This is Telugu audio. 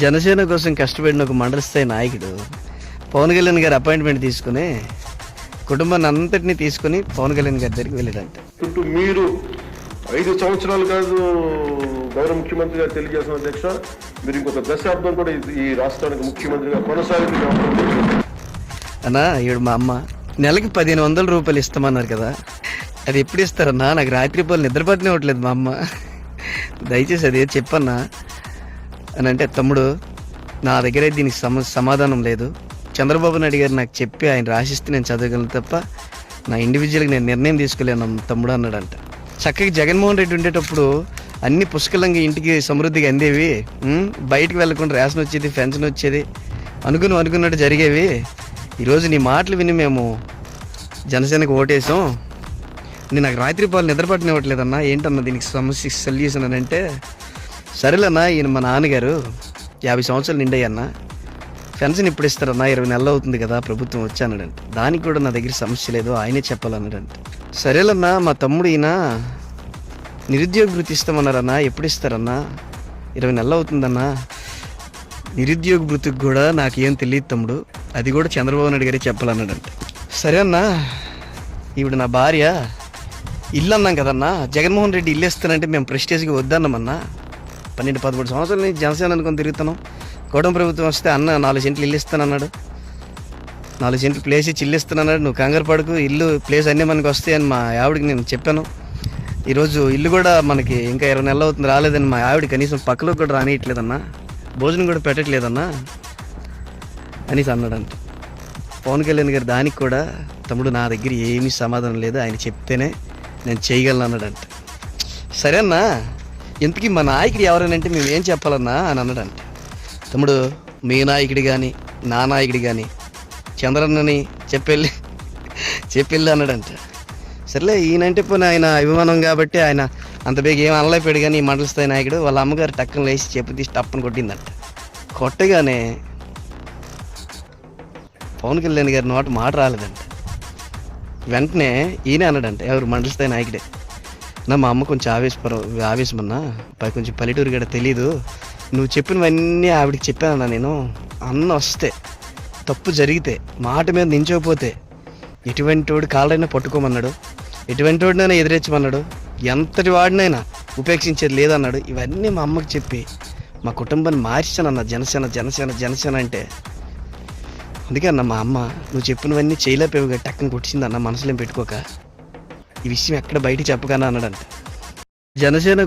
జనసేన కోసం కష్టపడిన ఒక మండల స్థాయి నాయకుడు పవన్ కళ్యాణ్ గారి అపాయింట్మెంట్ తీసుకుని కుటుంబాన్ని అంతటినీ తీసుకుని పవన్ కళ్యాణ్ గారి దగ్గరికి వెళ్ళాడంట. చుట్టూ మీరు 5 సంవత్సరాలు కాదు గౌరవ ముఖ్యమంత్రి గారు తెలియజేసిన అధ్యక్ష, మీరు ఇంకొక దశాబ్దం కూడా ఈ రాష్ట్రానికి ముఖ్యమంత్రిగా కొనసాగుతుంది అన్నా. ఈవిడ మా అమ్మ నెలకి 1500 రూపాయలు ఇస్తామన్నారు కదా, అది ఎప్పుడు ఇస్తారన్నా? నాకు రాత్రి పూలు నిద్రపట్టినే ఇవ్వట్లేదు మా అమ్మ. దయచేసి అది చెప్పన్నా అని అంటే, తమ్ముడు నా దగ్గర దీనికి సమాధానం లేదు. చంద్రబాబు నాయుడు గారు నాకు చెప్పి ఆయన రాసిస్తే నేను చదవగలను తప్ప నా ఇండివిజువల్గా నేను నిర్ణయం తీసుకోలేను తమ్ముడు అన్నాడంట. చక్కగా జగన్మోహన్ రెడ్డి ఉండేటప్పుడు అన్ని పుష్కలంగా ఇంటికి సమృద్ధిగా అందేవి, బయటకు వెళ్ళకుండా రేషన్ వచ్చేది, పెన్షన్ వచ్చేది, అనుకున్నట్టు జరిగేవి. ఈరోజు నీ మాటలు విని మేము జనసేనకు ఓటేసాం, నేను నాకు రాత్రి పాలు నిద్రపట్టనివ్వట్లేదన్నా, ఏంటన్నా దీనికి సమస్య సొల్యూషన్ అని అంటే, సరేలన్నా ఈయన మా నాన్నగారు 50 సంవత్సరాలు నిండయ్యన్నా, పెన్షన్ ఇప్పుడు ఇస్తారన్నా, 20 నెలలు అవుతుంది కదా ప్రభుత్వం వచ్చానడంట. దానికి కూడా నా దగ్గర సమస్య లేదు, ఆయనే చెప్పాలన్నాడంట. సరేలన్నా మా తమ్ముడు ఈయన నిరుద్యోగ వృత్తి ఇస్తామన్నారన్నా, ఎప్పుడు ఇస్తారన్నా? 20 నెలలు అవుతుందన్నా. నిరుద్యోగ వృత్తికి కూడా నాకేం తెలియదు తమ్ముడు, అది కూడా చంద్రబాబు నాయుడు గారే చెప్పాలన్నాడంట. సరే అన్నా, ఈవిడ నా భార్య, ఇల్లు అన్నాం కదన్నా, జగన్మోహన్ రెడ్డి ఇల్లు ఇస్తానంటే మేము ప్రెస్టేజ్గా వద్దన్నామన్నా. 12-13 సంవత్సరాల నుంచి జనసేన అనుకొని తిరుగుతున్నాం. కూటమి ప్రభుత్వం వస్తే అన్న 4 సెంట్లు ఇల్లు ఇస్తానన్నాడు, 4 సెంట్లు ప్లేస్ ఇచ్చి ఇల్లు ఇస్తానన్నాడు. నువ్వు కంగారు పడుకు, ఇల్లు ప్లేస్ అన్నీ మనకు వస్తాయి అని మా ఆవిడకి నేను చెప్పాను. ఈరోజు ఇల్లు కూడా మనకి ఇంకా 20 నెలలు అవుతుంది రాలేదని మా ఆవిడ కనీసం పక్కలో కూడా రానియట్లేదన్నా, భోజనం కూడా పెట్టట్లేదన్నా అనేసి అన్నాడంట. పవన్ కళ్యాణ్ గారు దానికి కూడా, తమ్ముడు నా దగ్గర ఏమీ సమాధానం లేదు, ఆయన చెప్తేనే నేను చేయగలను అన్నాడంట. సరే అన్నా, ఇంతకీ మా నాయకుడు ఎవరనంటే మేము ఏం చెప్పాలన్నా అని అన్నాడంట. తమ్ముడు మీ నాయకుడి కానీ నా నాయకుడి కానీ చంద్రన్నని చెప్పెళ్ళి అన్నాడంట. సర్లే ఈయనంటే పోనీ ఆయన అభిమానం కాబట్టి ఆయన అంత బేగ ఏం అనలేపాడు. కానీ ఈ మండల స్థాయి నాయకుడు వాళ్ళ అమ్మగారు టక్కన లేచి చెప్పు తీసి టప్పని కొట్టిందంట. కొట్టగానే పవన్ కళ్యాణ్ గారి నోట మాట రాలేదంట. వెంటనే ఈయన అన్నాడంట, ఎవరు మండల స్థాయి నాయకుడే, మా అమ్మ కొంచెం ఆవేశమన్నా, కొంచెం పల్లెటూరు గడ తెలీదు, నువ్వు చెప్పినవన్నీ ఆవిడకి చెప్పానన్నా నేను. అన్న వస్తే తప్పు జరిగితే మాట మీద నించోకపోతే ఎటువంటి వాడు కాళ్ళైనా పట్టుకోమన్నాడు, ఎటువంటి వాడినైనా ఎదిరించమన్నాడు, ఎంతటి వాడినైనా ఉపేక్షించేది లేదన్నాడు. ఇవన్నీ మా అమ్మకి చెప్పి మా కుటుంబాన్ని మార్చానన్న జనసేన అంటే. అందుకే అన్న మా అమ్మ నువ్వు చెప్పినవన్నీ చేయలేకపోయావుగా టక్కన కొట్టిందన్న, మనసులో పెట్టుకోక, ఈ విషయం ఎక్కడ బయటికి చెప్పగానే అన్నాడంట. జనసేన